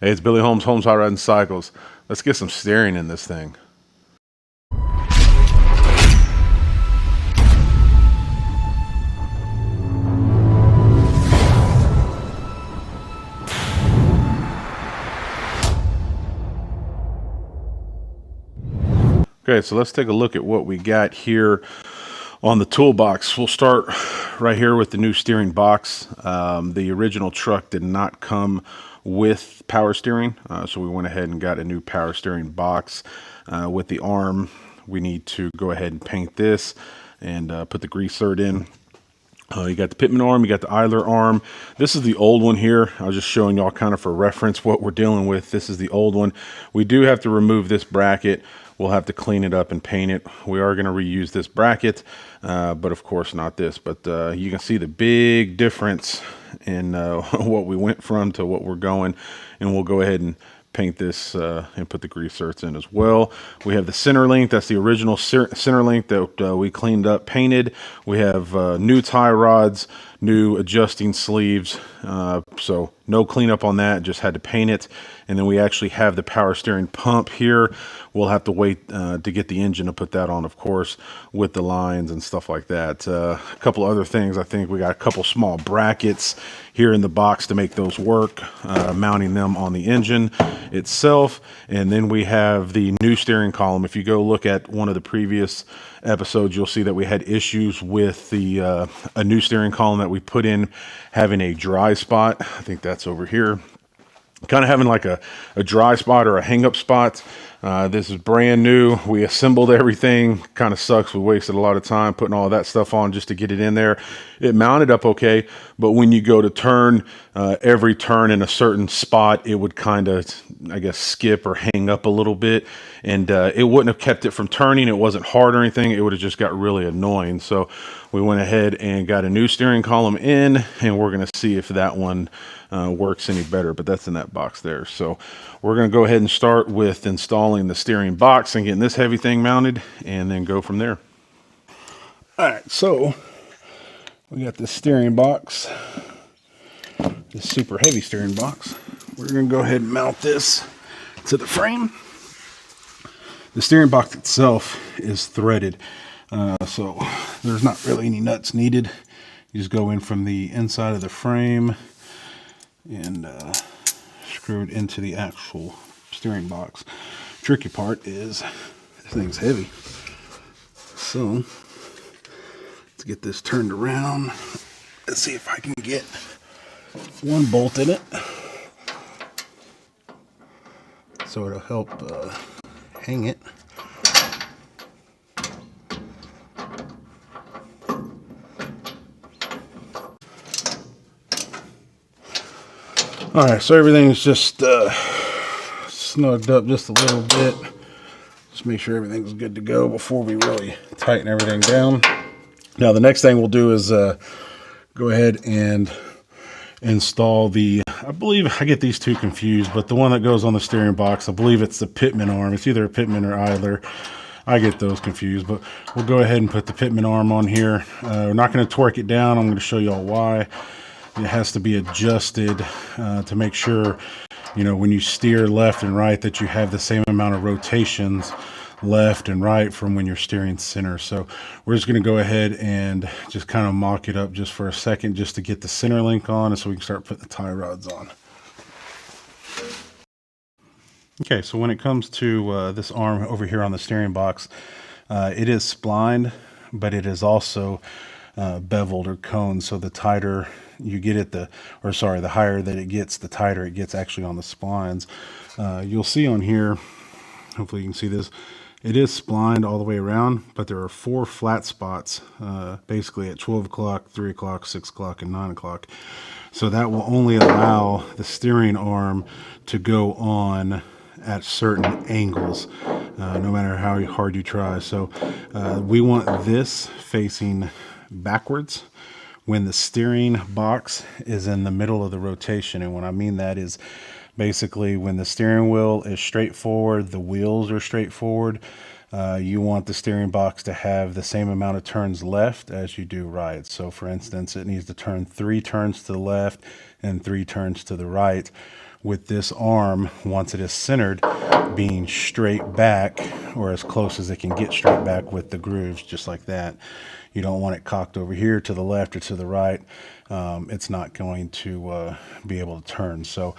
Hey, it's Billy Holmes, Holmes Hot Rod and Cycles. Let's get some steering in this thing. Okay, so let's take a look at what we got here on the toolbox. We'll start right here with the new steering box. The original truck did not come with power steering, so we went ahead and got a new power steering box. With the arm, we need to go ahead and paint this and put the grease zerd in. You got the Pitman arm, you got the idler arm. This is the old one here. I was just showing y'all kind of for reference what we're dealing with. This is the old one. We do have to remove this bracket. We'll have to clean it up and paint it. We are going to reuse this bracket, but of course not this. But you can see the big difference in what we went from to what we're going. And we'll go ahead and paint this and put the grease zerks in as well. We have the center link. That's the original center link that we cleaned up, painted. We have new tie rods, new adjusting sleeves. So no cleanup on that, just had to paint it. And then we actually have the power steering pump here. We'll have to wait to get the engine to put that on, of course, with the lines and stuff like that. A couple other things. I think we got a couple small brackets here in the box to make those work, mounting them on the engine itself. And then we have the new steering column. If you go look at one of the previous episodes, you'll see that we had issues with the a new steering column that we put in having a dry spot. I think that's over here. Kind of having like a dry spot or a hang up spot. This is brand new. We assembled everything. Kind of sucks. We wasted a lot of time putting all of that stuff on just to get it in there. It mounted up okay, but when you go to turn, every turn in a certain spot, it would kind of, I guess, skip or hang up a little bit, and it wouldn't have kept it from turning. It wasn't hard or anything. It would have just got really annoying. So we went ahead and got a new steering column in, and we're going to see if that one works any better, but that's in that box there. So we're going to go ahead and start with installing the steering box and getting this heavy thing mounted, and then go from there. All right, so we got this steering box, this super heavy steering box. We're going to go ahead and mount this to the frame. The steering box itself is threaded, so there's not really any nuts needed. You just go in from the inside of the frame and screw it into the actual steering box. Tricky part is this thing's heavy, so let's get this turned around. Let's see if I can get one bolt in it, so it'll help hang it. All right, so everything's just snugged up just a little bit. Just make sure everything's good to go before we really tighten everything down. Now the next thing we'll do is go ahead and install the, I believe I get these two confused, but the one that goes on the steering box, I believe it's the Pitman arm. It's either a Pitman or idler. I get those confused, but we'll go ahead and put the Pitman arm on here. We're not going to torque it down. I'm going to show you all why. It has to be adjusted to make sure, you know, when you steer left and right, that you have the same amount of rotations left and right from when you're steering center. So we're just going to go ahead and just kind of mock it up just for a second, just to get the center link on, and so we can start putting the tie rods on. Okay, so when it comes to this arm over here on the steering box, it is splined, but it is also beveled or coned. So the tighter you get it, the higher that it gets, the tighter it gets actually on the splines. You'll see on here, hopefully you can see this, it is splined all the way around, but there are 4 flat spots, basically at 12 o'clock, 3 o'clock, 6 o'clock, and 9 o'clock. So that will only allow the steering arm to go on at certain angles, no matter how hard you try. So we want this facing backwards when the steering box is in the middle of the rotation. And what I mean that is basically when the steering wheel is straight forward, the wheels are straight forward, you want the steering box to have the same amount of turns left as you do right. So for instance, it needs to turn 3 turns to the left and 3 turns to the right. with this arm, once it is centered, being straight back, or as close as it can get straight back with the grooves, just like that. You don't want it cocked over here to the left or to the right. It's not going to be able to turn. So,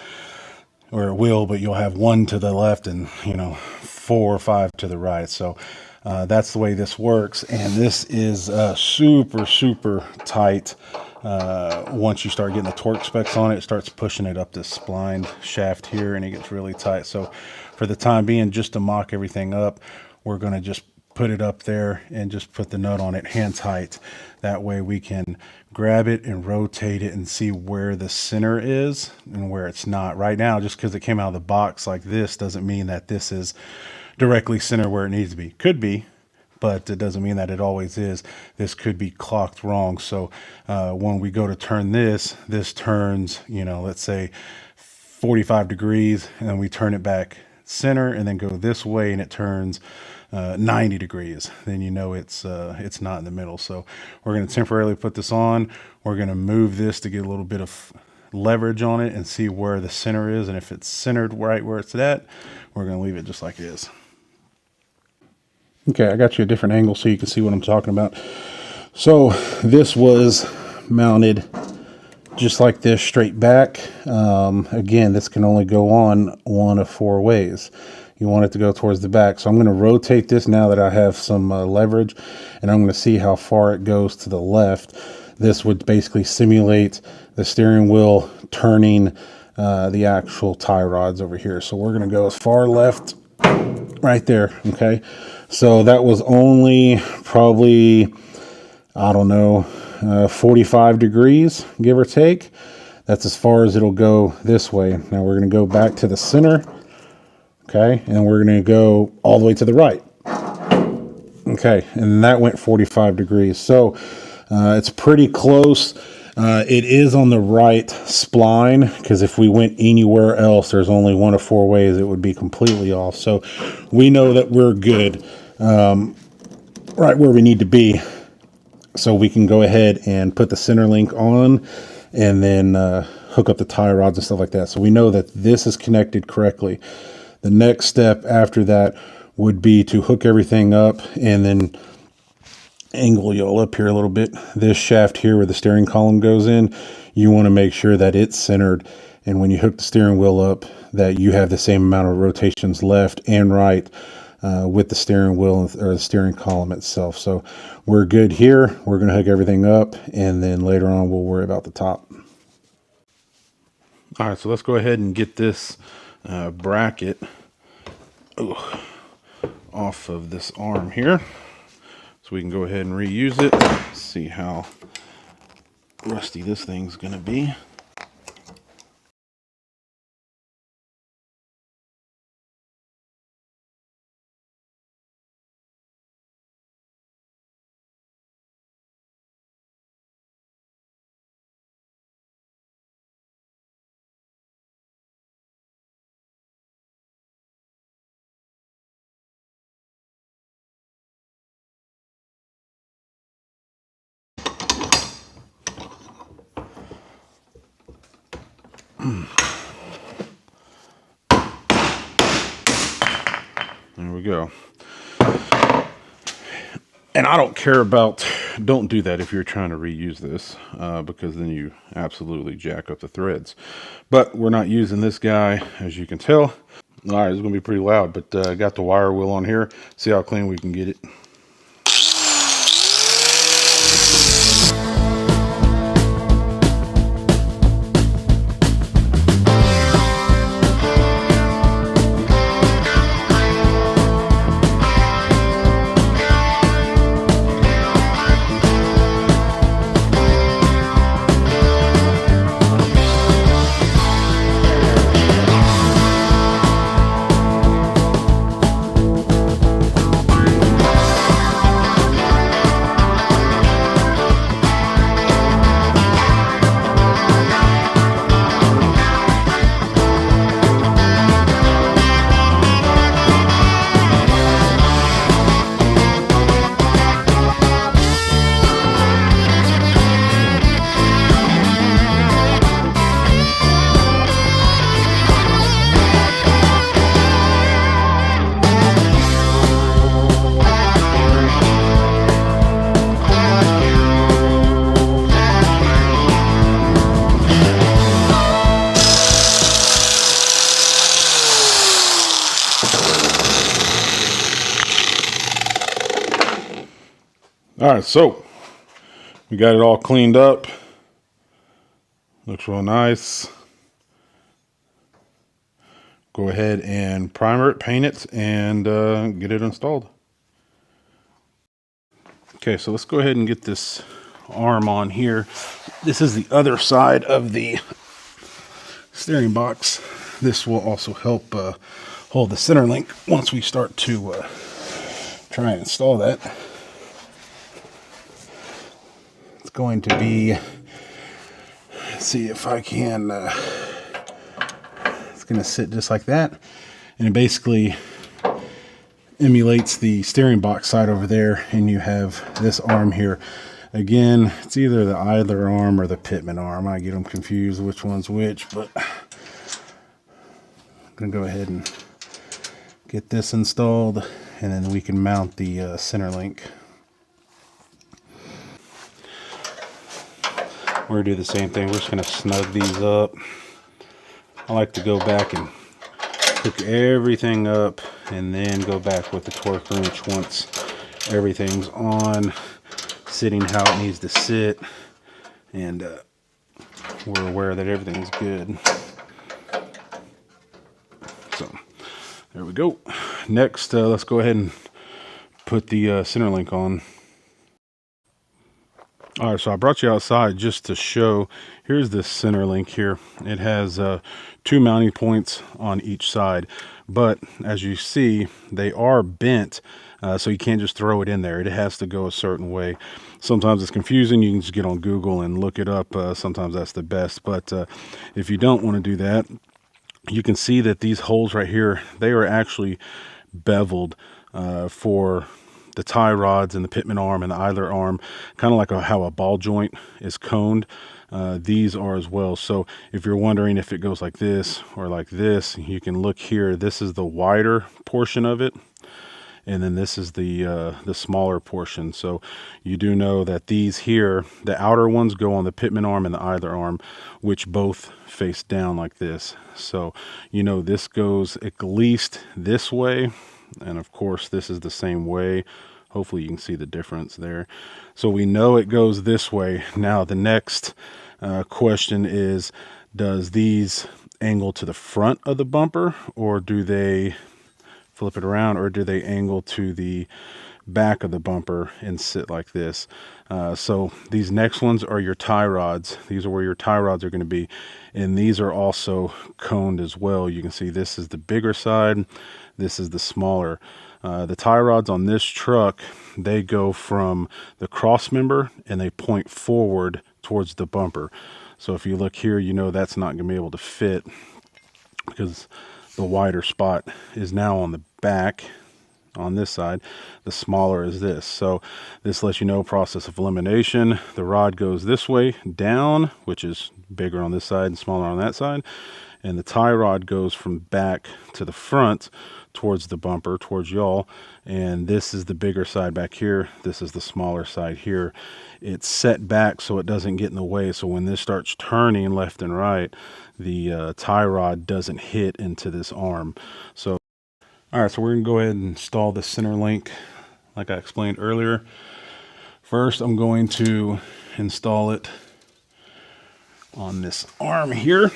or it will, but you'll have one to the left and, you know, 4 or 5 to the right. So that's the way this works. And this is super, super tight. Once you start getting the torque specs on it, it starts pushing it up this splined shaft here, and it gets really tight. So for the time being, just to mock everything up, we're going to just put it up there and just put the nut on it hand tight. That way we can grab it and rotate it and see where the center is and where it's not. Right now, just because it came out of the box like this doesn't mean that this is directly center where it needs to be. Could be, but it doesn't mean that it always is. This could be clocked wrong. So when we go to turn this turns, you know, let's say 45 degrees, and then we turn it back center and then go this way and it turns 90 degrees. Then you know it's not in the middle. So we're going to temporarily put this on. We're going to move this to get a little bit of leverage on it and see where the center is. And if it's centered right where it's at, we're going to leave it just like it is. Okay, I got you a different angle so you can see what I'm talking about. So this was mounted just like this, straight back. Again, this can only go on one of 4 ways. You want it to go towards the back. So I'm going to rotate this now that I have some leverage, and I'm going to see how far it goes to the left. This would basically simulate the steering wheel turning the actual tie rods over here. So we're going to go as far left right there. Okay. So that was only probably, I don't know, 45 degrees, give or take. That's as far as it'll go this way. Now we're going to go back to the center. Okay, and we're going to go all the way to the right. Okay, and that went 45 degrees. So it's pretty close. It is on the right spline, because if we went anywhere else, there's only one of 4 ways it would be completely off. So we know that we're good right where we need to be. So we can go ahead and put the center link on and then hook up the tie rods and stuff like that. So we know that this is connected correctly. The next step after that would be to hook everything up and then angle y'all up here a little bit. This shaft here where the steering column goes in, you want to make sure that it's centered. And when you hook the steering wheel up, that you have the same amount of rotations left and right with the steering wheel or the steering column itself. So we're good here. We're going to hook everything up, and then later on we'll worry about the top. All right, so let's go ahead and get this bracket off of this arm here so we can go ahead and reuse it. See how rusty this thing's gonna be. There we go. And I don't care about, don't do that if you're trying to reuse this, because then you absolutely jack up the threads. But we're not using this guy, as you can tell. All right, it's going to be pretty loud, but I got the wire wheel on here. See how clean we can get it. All right, so we got it all cleaned up. Looks real nice. Go ahead and primer it, paint it, and get it installed. Okay, so let's go ahead and get this arm on here. This is the other side of the steering box. This will also help hold the center link once we start to try and install that. It's going to be, let's see if I can, it's going to sit just like that, and it basically emulates the steering box side over there, and you have this arm here. Again, it's either the idler arm or the Pitman arm. I get them confused which one's which, but I'm going to go ahead and get this installed, and then we can mount the center link. We're going to do the same thing. We're just going to snug these up. I like to go back and hook everything up and then go back with the torque wrench once everything's on, sitting how it needs to sit, and we're aware that everything's good. So there we go. Next, let's go ahead and put the center link on. All right, so I brought you outside just to show. Here's the center link here. It has 2 mounting points on each side, but as you see, they are bent, so you can't just throw it in there. It has to go a certain way. Sometimes it's confusing. You can just get on Google and look it up. Sometimes that's the best, but if you don't want to do that, you can see that these holes right here, they are actually beveled for the tie rods and the Pitman arm and the idler arm, kind of like how a ball joint is coned. These are as well. So if you're wondering if it goes like this or like this, you can look here. This is the wider portion of it, and then this is the smaller portion. So you do know that these here, the outer ones, go on the Pitman arm and the idler arm, which both face down like this. So you know this goes at least this way, and of course this is the same way. Hopefully you can see the difference there. So we know it goes this way. Now the next question is, does these angle to the front of the bumper, or do they flip it around, or do they angle to the back of the bumper and sit like this? So these next ones are your tie rods. These are where your tie rods are going to be, and these are also coned as well. You can see this is the bigger side, this is the smaller. The tie rods on this truck, they go from the cross member and they point forward towards the bumper. So if you look here, you know that's not going to be able to fit because the wider spot is now on the back on this side. The smaller is this. So this lets you know process of elimination. The rod goes this way down, which is bigger on this side and smaller on that side. And the tie rod goes from back to the front towards the bumper, towards y'all. And this is the bigger side back here. This is the smaller side here. It's set back so it doesn't get in the way. So when this starts turning left and right, the tie rod doesn't hit into this arm. So, all right, so we're gonna go ahead and install the center link like I explained earlier. First, I'm going to install it on this arm here.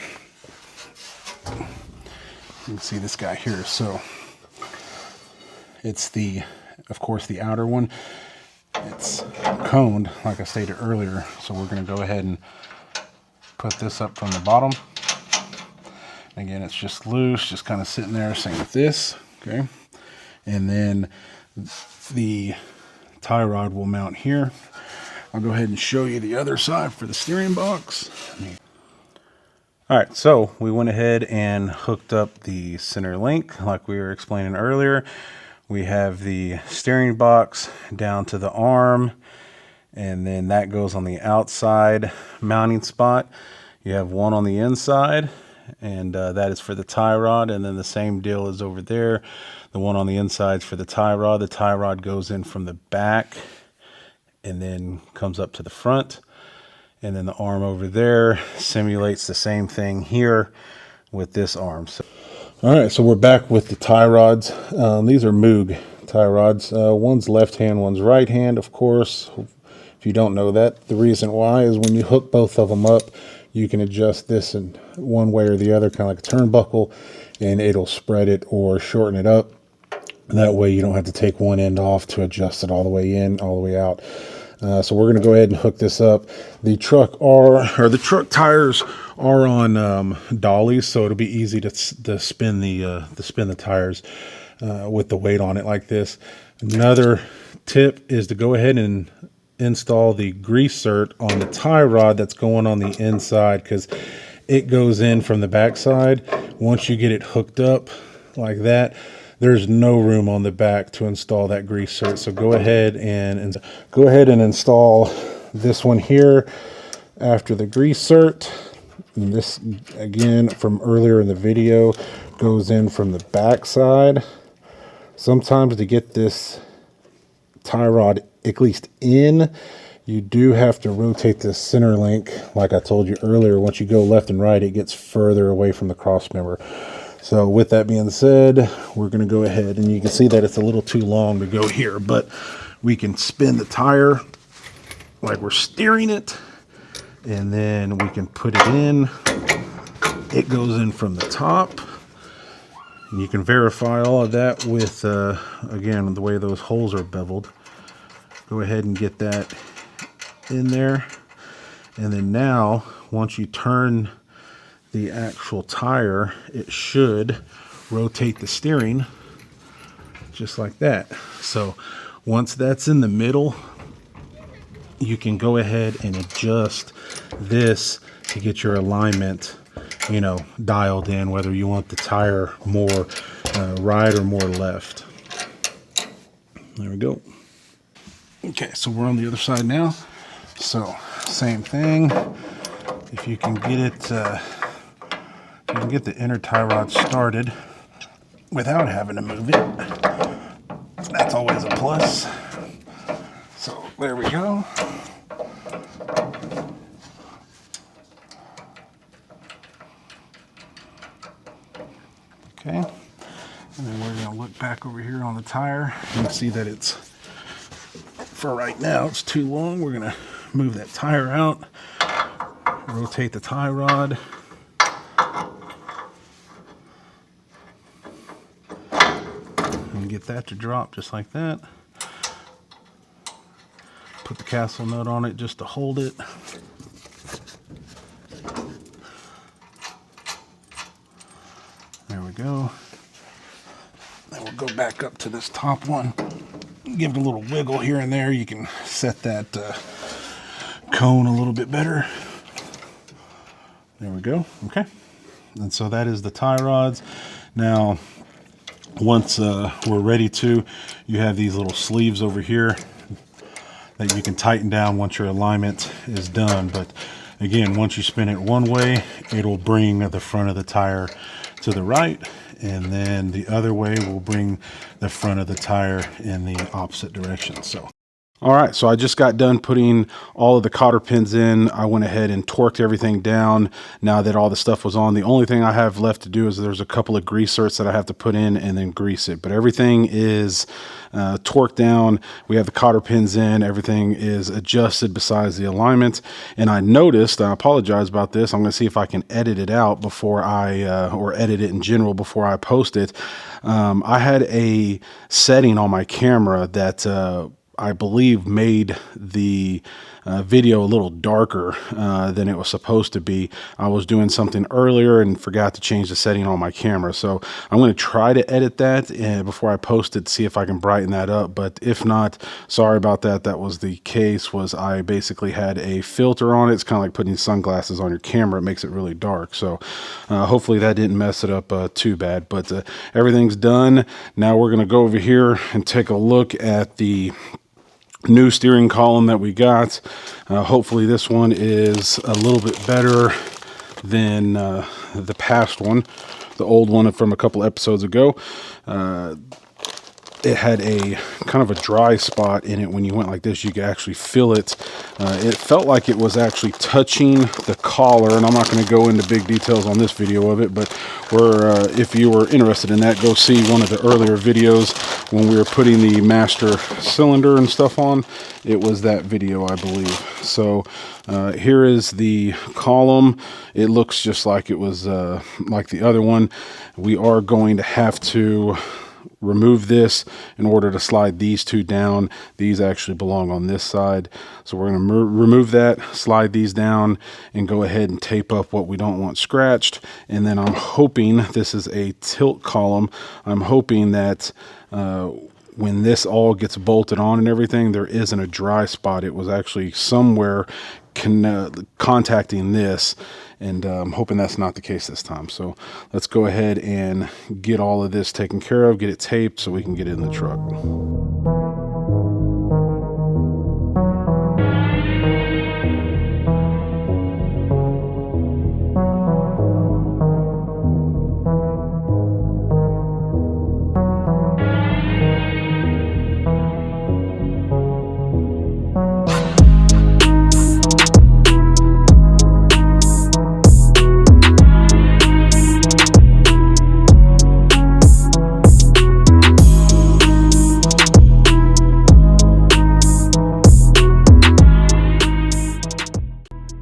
You can see this guy here. So it's of course the outer one. It's coned like I stated earlier. So we're going to go ahead and put this up from the bottom. Again, it's just loose, just kind of sitting there, same with this. Okay. And then the tie rod will mount here. I'll go ahead and show you the other side for the steering box. All right, so we went ahead and hooked up the center link like we were explaining earlier. We have the steering box down to the arm, and then that goes on the outside mounting spot. You have one on the inside, and that is for the tie rod, and then the same deal is over there. The one on the inside is for the tie rod. The tie rod goes in from the back and then comes up to the front. And then the arm over there simulates the same thing here with this arm. So, all right, so we're back with the tie rods. These are Moog tie rods. One's left hand, one's right hand, of course. If you don't know that, the reason why is when you hook both of them up, you can adjust this in one way or the other, kind of like a turnbuckle, and it'll spread it or shorten it up. And that way you don't have to take one end off to adjust it all the way in, all the way out. So we're going to go ahead and hook this up. The truck tires are on dollies, so it'll be easy to spin the tires with the weight on it like this. Another tip is to go ahead and install the grease cert on the tie rod that's going on the inside, because it goes in from the back side. Once you get it hooked up like that, there's no room on the back to install that grease cert. So go ahead and install this one here after the grease cert. And this, again, from earlier in the video, goes in from the back side. Sometimes to get this tie rod at least in, you do have to rotate the center link. Like I told you earlier, once you go left and right, it gets further away from the cross member. So with that being said, we're going to go ahead, and you can see that it's a little too long to go here, but we can spin the tire like we're steering it, and then we can put it in. It goes in from the top. And you can verify all of that with, again, the way those holes are beveled. Go ahead and get that in there. And then now, once you turn the actual tire, it should rotate the steering just like that. So once that's in the middle, you can go ahead and adjust this to get your alignment, you know, dialed in, whether you want the tire more right or more left. There we go. Okay, so we're on the other side now. So same thing. If you can get it, you can get the inner tie rod started without having to move it. That's always a plus. So there we go. Okay, and then we're going to look back over here on the tire. You can see that it's, for right now, it's too long. We're going to move that tire out, rotate the tie rod, and get that to drop just like that. Put the castle nut on it just to hold it. There we go. Then we'll go back up to this top one. Give it a little wiggle here and there. You can set that cone a little bit better. There we go. Okay. And so that is the tie rods. Now, once we're ready to, you have these little sleeves over here that you can tighten down once your alignment is done. But again, once you spin it one way, it'll bring the front of the tire to the right, and then the other way will bring the front of the tire in the opposite direction. So all right, so I just got done putting all of the cotter pins in. I went ahead and torqued everything down now that all the stuff was on. The only thing I have left to do is there's a couple of grease certs that I have to put in and then grease it. But everything is torqued down. We have the cotter pins in. Everything is adjusted besides the alignment. And I noticed, I apologize about this, I'm going to see if I can edit it out before or edit it in general before I post it. I had a setting on my camera that I believe made the video a little darker than it was supposed to be. I was doing something earlier and forgot to change the setting on my camera. So I'm going to try to edit that before I post it, see if I can brighten that up. But if not, sorry about that. That was the case. Was I basically had a filter on it. It's kind of like putting sunglasses on your camera. It makes it really dark. So hopefully that didn't mess it up too bad. But everything's done. Now we're going to go over here and take a look at the new steering column that we got. Hopefully this one is a little bit better than the past one, the old one from a couple episodes ago. It had a kind of a dry spot in it. When you went like this, you could actually feel it. It felt like it was actually touching the collar, and I'm not going to go into big details on this video of it, but if you were interested in that, go see one of the earlier videos when we were putting the master cylinder and stuff on. It was that video, I believe. So here is the column. It looks just like it was like the other one. We are going to have to remove this in order to slide these two down. These actually belong on this side, so we're going to remove that, slide these down, and go ahead and tape up what we don't want scratched. And then I'm hoping, this is a tilt column, I'm hoping that when this all gets bolted on and everything, there isn't a dry spot. It was actually somewhere contacting this, and I'm hoping that's not the case this time. So let's go ahead and get all of this taken care of, get it taped so we can get it in the truck.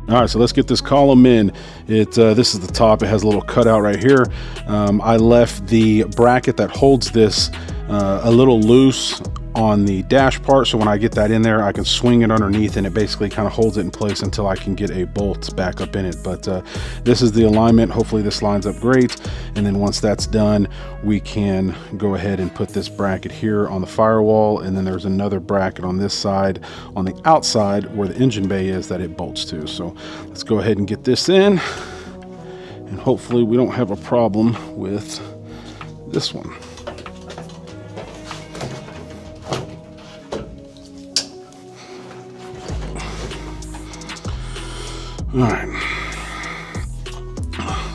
All right, so let's get this column in. This is the top. It has a little cutout right here. I left the bracket that holds this a little loose on the dash part, so when I get that in there, I can swing it underneath and it basically kind of holds it in place until I can get a bolt back up in it. But this is the alignment. Hopefully this lines up great, and then once that's done, we can go ahead and put this bracket here on the firewall, and then there's another bracket on this side on the outside where the engine bay is that it bolts to. So let's go ahead and get this in, and hopefully we don't have a problem with this one. All right,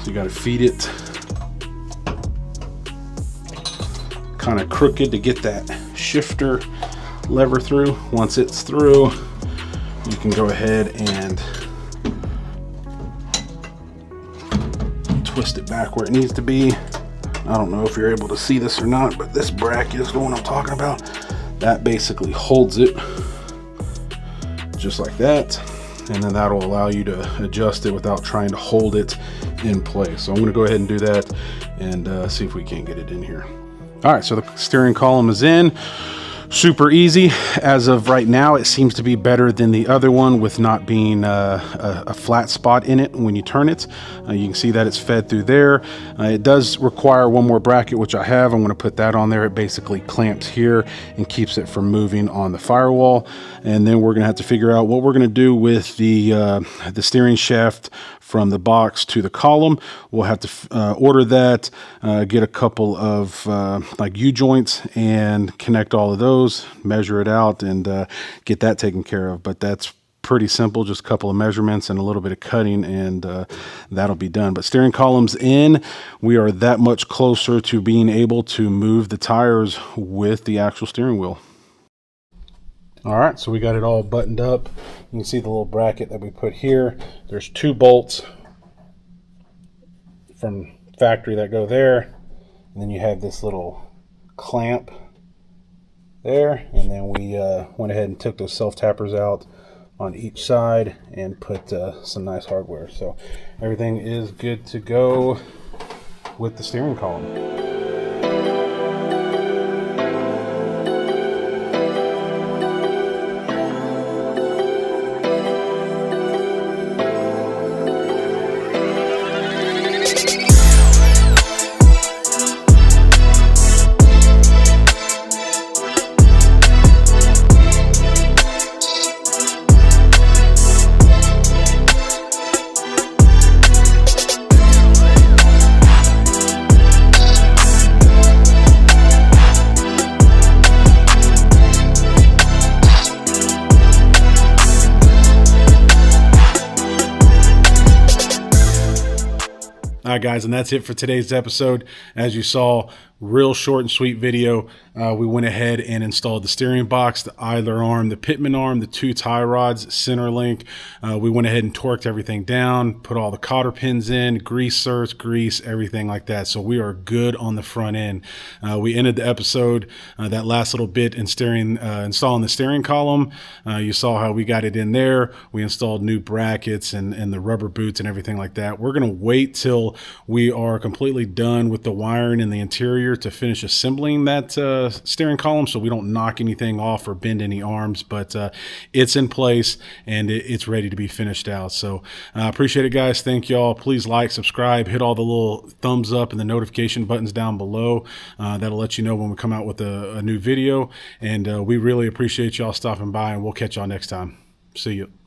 so you got to feed it kind of crooked to get that shifter lever through. Once it's through, you can go ahead and twist it back where it needs to be. I don't know if you're able to see this or not, but this bracket is the one I'm talking about. That basically holds it just like that. And then that'll allow you to adjust it without trying to hold it in place. So I'm going to go ahead and do that and see if we can't get it in here. All right, so the steering column is in. Super easy. As of right now, it seems to be better than the other one with not being a flat spot in it when you turn it. You can see that it's fed through there. It does require one more bracket, which I have. I'm going to put that on there. It basically clamps here and keeps it from moving on the firewall. And then we're going to have to figure out what we're going to do with the steering shaft from the box to the column. We'll have to order that, get a couple of like U-joints and connect all of those, measure it out, and get that taken care of. But that's pretty simple, just a couple of measurements and a little bit of cutting, and that'll be done. But steering column's in. We are that much closer to being able to move the tires with the actual steering wheel. All right, so we got it all buttoned up. You can see the little bracket that we put here. There's 2 bolts from factory that go there. And then you have this little clamp there. And then we went ahead and took those self-tappers out on each side and put some nice hardware. So everything is good to go with the steering column. All right, guys, and that's it for today's episode. As you saw, Real short and sweet video. We went ahead and installed the steering box, the idler arm, the Pitman arm, the 2 tie rods, center link. We went ahead and torqued everything down, put all the cotter pins in, grease certs, grease, everything like that. So we are good on the front end. We ended the episode, that last little bit in installing the steering column. You saw how we got it in there. We installed new brackets and the rubber boots and everything like that. We're going to wait till we are completely done with the wiring and the interior to finish assembling that steering column, so we don't knock anything off or bend any arms. But it's in place and it's ready to be finished out. So appreciate it, guys. Thank y'all. Please like, subscribe, hit all the little thumbs up and the notification buttons down below. That'll let you know when we come out with a new video. And we really appreciate y'all stopping by, and we'll catch y'all next time. See you.